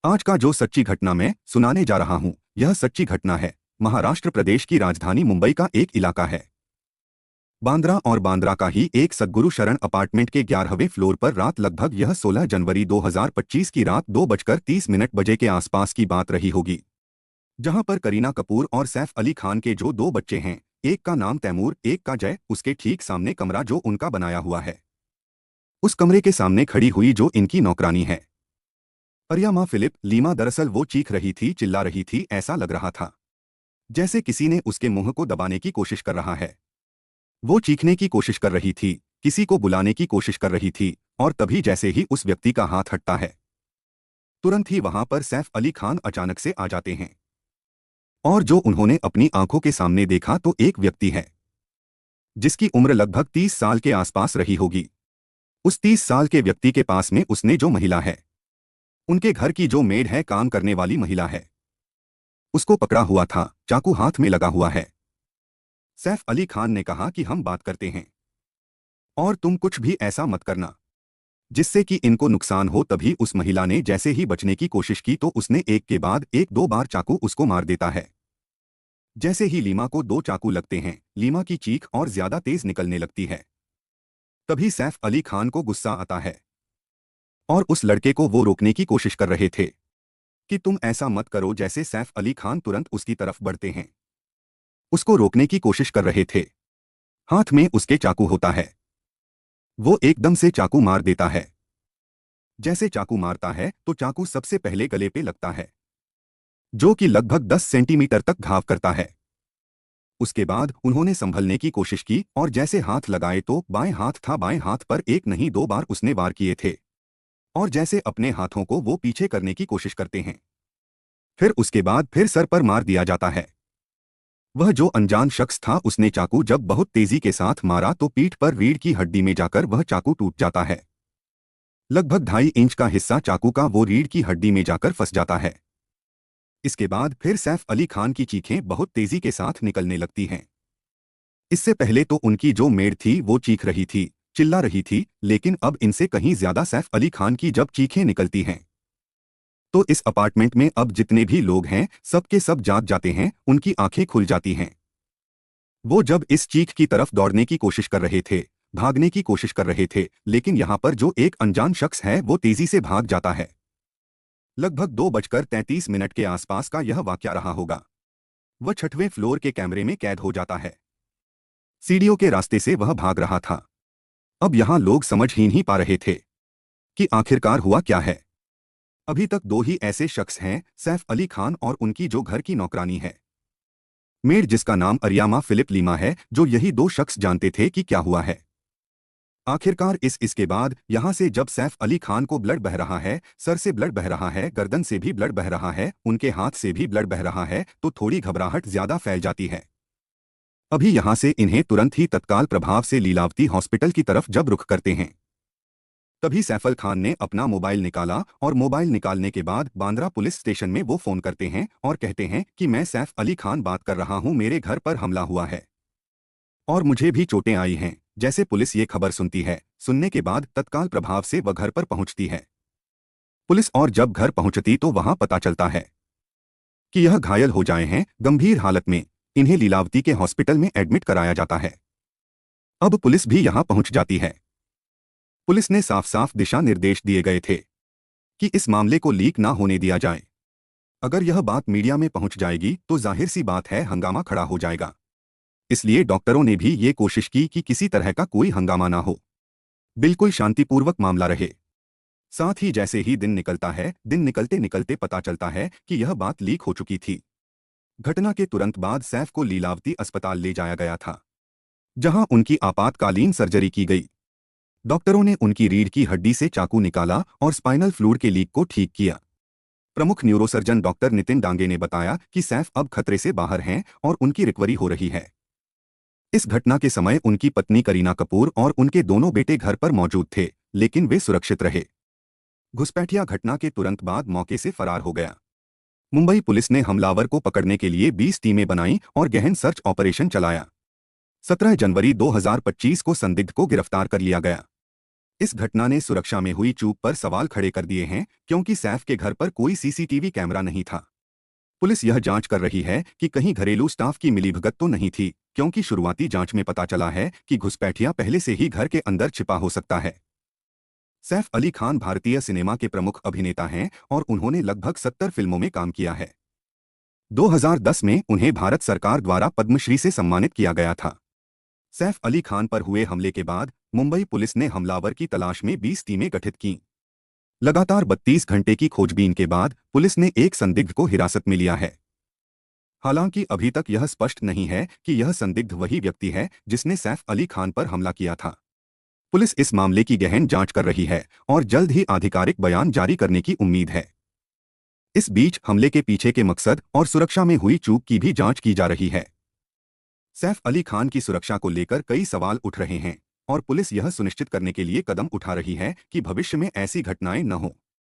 आज का जो सच्ची घटना मैं सुनाने जा रहा हूं, यह सच्ची घटना है। महाराष्ट्र प्रदेश की राजधानी मुंबई का एक इलाका है बांद्रा, और बांद्रा का ही एक सद्गुरु शरण अपार्टमेंट के 11वें फ्लोर पर रात लगभग यह 16 जनवरी 2025 की रात 2:30 बजे के आसपास की बात रही होगी, जहां पर करीना कपूर और सैफ अली खान के जो दो बच्चे हैं, एक का नाम तैमूर, एक का जय, उसके ठीक सामने कमरा जो उनका बनाया हुआ है, उस कमरे के सामने खड़ी हुई जो इनकी नौकरानी है अरियामा फिलिप लीमा, दरअसल वो चीख रही थी, चिल्ला रही थी। ऐसा लग रहा था जैसे किसी ने उसके मुंह को दबाने की कोशिश कर रहा है। वो चीखने की कोशिश कर रही थी, किसी को बुलाने की कोशिश कर रही थी, और तभी जैसे ही उस व्यक्ति का हाथ हटता है, तुरंत ही वहां पर सैफ अली खान अचानक से आ जाते हैं। और जो उन्होंने अपनी आंखों के सामने देखा तो एक व्यक्ति है जिसकी उम्र लगभग 30 साल के आसपास रही होगी। उस 30 साल के व्यक्ति के पास में उसने जो महिला है, उनके घर की जो मेड है, काम करने वाली महिला है, उसको पकड़ा हुआ था, चाकू हाथ में लगा हुआ है। सैफ अली खान ने कहा कि हम बात करते हैं और तुम कुछ भी ऐसा मत करना जिससे कि इनको नुकसान हो। तभी उस महिला ने जैसे ही बचने की कोशिश की तो उसने एक के बाद एक 2 बार चाकू उसको मार देता है। जैसे ही लीमा को 2 चाकू लगते हैं, लीमा की चीख और ज्यादा तेज निकलने लगती है। तभी सैफ अली खान को गुस्सा आता है और उस लड़के को वो रोकने की कोशिश कर रहे थे कि तुम ऐसा मत करो। जैसे सैफ अली खान तुरंत उसकी तरफ बढ़ते हैं, उसको रोकने की कोशिश कर रहे थे, हाथ में उसके चाकू होता है, वो एकदम से चाकू मार देता है। जैसे चाकू मारता है तो चाकू सबसे पहले गले पे लगता है, जो कि लगभग 10 सेंटीमीटर तक घाव करता है। उसके बाद उन्होंने संभलने की कोशिश की और जैसे हाथ लगाए तो बाएं हाथ था, बाएं हाथ पर एक नहीं 2 बार उसने वार किए थे, और जैसे अपने हाथों को वो पीछे करने की कोशिश करते हैं, फिर उसके बाद फिर सर पर मार दिया जाता है। वह जो अनजान शख्स था, उसने चाकू जब बहुत तेजी के साथ मारा तो पीठ पर रीढ़ की हड्डी में जाकर वह चाकू टूट जाता है। लगभग 2.5 इंच का हिस्सा चाकू का वो रीढ़ की हड्डी में जाकर फंस जाता है। इसके बाद फिर सैफ अली खान की चीखें बहुत तेजी के साथ निकलने लगती हैं। इससे पहले तो उनकी जो मेड थी वो चीख रही थी, चिल्ला रही थी, लेकिन अब इनसे कहीं ज्यादा सैफ अली खान की जब चीखें निकलती हैं तो इस अपार्टमेंट में अब जितने भी लोग हैं सब के सब जाग जाते हैं, उनकी आंखें खुल जाती हैं। वो जब इस चीख की तरफ दौड़ने की कोशिश कर रहे थे, भागने की कोशिश कर रहे थे, लेकिन यहां पर जो एक अनजान शख्स है वो तेजी से भाग जाता है। लगभग 2:33 के आसपास का यह वाकया रहा होगा। वह 6वें फ्लोर के कैमरे में कैद हो जाता है। सीढ़ियों के रास्ते से वह भाग रहा था। अब यहां लोग समझ ही नहीं पा रहे थे कि आखिरकार हुआ क्या है। अभी तक 2 ही ऐसे शख्स हैं, सैफ अली खान और उनकी जो घर की नौकरानी है, मेड, जिसका नाम अरियामा फिलिप लीमा है, जो यही 2 शख्स जानते थे कि क्या हुआ है। आखिरकार इसके बाद यहां से जब सैफ अली खान को ब्लड बह रहा है, सर से ब्लड बह रहा है, गर्दन से भी ब्लड बह रहा है, उनके हाथ से भी ब्लड बह रहा है, तो थोड़ी घबराहट ज्यादा फैल जाती है। अभी यहां से इन्हें तुरंत ही तत्काल प्रभाव से लीलावती हॉस्पिटल की तरफ जब रुख करते हैं, तभी सैफ खान ने अपना मोबाइल निकाला और मोबाइल निकालने के बाद बांद्रा पुलिस स्टेशन में वो फोन करते हैं और कहते हैं कि मैं सैफ अली खान बात कर रहा हूं, मेरे घर पर हमला हुआ है और मुझे भी चोटें आई हैं। जैसे पुलिस ये खबर सुनती है, सुनने के बाद तत्काल प्रभाव से वह घर पर पहुंचती है। पुलिस और जब घर पहुंचती तो वहां पता चलता है कि यह घायल हो जाए हैं, गंभीर हालत में। इन्हें लीलावती के हॉस्पिटल में एडमिट कराया जाता है। अब पुलिस भी यहां पहुंच जाती है। पुलिस ने साफ साफ दिशा निर्देश दिए गए थे कि इस मामले को लीक ना होने दिया जाए। अगर यह बात मीडिया में पहुंच जाएगी तो जाहिर सी बात है हंगामा खड़ा हो जाएगा। इसलिए डॉक्टरों ने भी ये कोशिश की कि किसी तरह का कोई हंगामा ना हो, बिल्कुल शांतिपूर्वक मामला रहे। साथ ही जैसे ही दिन निकलता है, दिन निकलते निकलते पता चलता है कि यह बात लीक हो चुकी थी। घटना के तुरंत बाद सैफ को लीलावती अस्पताल ले जाया गया था, जहां उनकी आपातकालीन सर्जरी की गई। डॉक्टरों ने उनकी रीढ़ की हड्डी से चाकू निकाला और स्पाइनल फ्लूइड के लीक को ठीक किया। प्रमुख न्यूरोसर्जन डॉक्टर नितिन डांगे ने बताया कि सैफ अब खतरे से बाहर हैं और उनकी रिकवरी हो रही है। इस घटना के समय उनकी पत्नी करीना कपूर और उनके दोनों बेटे घर पर मौजूद थे, लेकिन वे सुरक्षित रहे। घुसपैठिया घटना के तुरंत बाद मौके से फरार हो गया। मुंबई पुलिस ने हमलावर को पकड़ने के लिए 20 टीमें बनाईं और गहन सर्च ऑपरेशन चलाया। 17 जनवरी 2025 को संदिग्ध को गिरफ्तार कर लिया गया। इस घटना ने सुरक्षा में हुई चूक पर सवाल खड़े कर दिए हैं, क्योंकि सैफ के घर पर कोई सीसीटीवी कैमरा नहीं था। पुलिस यह जांच कर रही है कि कहीं घरेलू स्टाफ की मिलीभगत तो नहीं थी, क्योंकि शुरुआती जांच में पता चला है कि घुसपैठिया पहले से ही घर के अंदर छिपा हो सकता है। सैफ अली खान भारतीय सिनेमा के प्रमुख अभिनेता हैं और उन्होंने लगभग 70 फिल्मों में काम किया है। 2010 में उन्हें भारत सरकार द्वारा पद्मश्री से सम्मानित किया गया था। सैफ अली खान पर हुए हमले के बाद मुंबई पुलिस ने हमलावर की तलाश में 20 टीमें गठित कीं। लगातार 32 घंटे की खोजबीन के बाद पुलिस ने एक संदिग्ध को हिरासत में लिया है। हालांकि अभी तक यह स्पष्ट नहीं है कि यह संदिग्ध वही व्यक्ति है जिसने सैफ अली खान पर हमला किया था। पुलिस इस मामले की गहन जांच कर रही है और जल्द ही आधिकारिक बयान जारी करने की उम्मीद है। इस बीच हमले के पीछे के मकसद और सुरक्षा में हुई चूक की भी जांच की जा रही है। सैफ अली खान की सुरक्षा को लेकर कई सवाल उठ रहे हैं और पुलिस यह सुनिश्चित करने के लिए कदम उठा रही है कि भविष्य में ऐसी घटनाएं न हों।